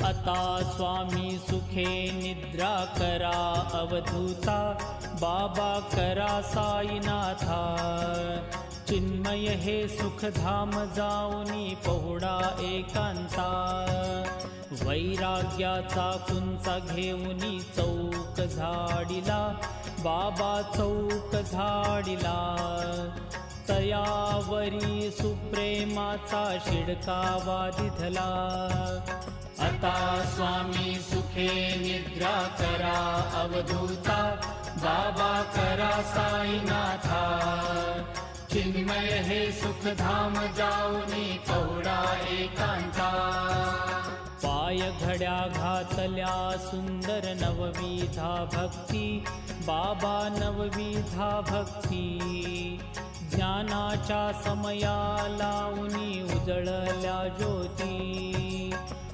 आता स्वामी सुखे निद्रा करा अवधूता, बाबा करा साईनाथा। चिन्मय हे सुखधाम जाऊनी पहुडा एकांता, वैराग्याचा कुंचा घेऊनी चौक झाडिला, बाबा चौक झाडिला। तयावरी सुप्रेमाचा शिडकावा दिधला, आता स्वामी सुखे निद्रा करा अवधूता, बाबा करा साईनाथा। चिन्मय हे सुखधाम जाऊनी पहुडा एकांता, पाय घड्या घातल्या सुंदर नवविधा भक्ती, बाबा नवविधा भक्ती। ज्ञानाच्या समया लावूनी उजळल्या ज्योती,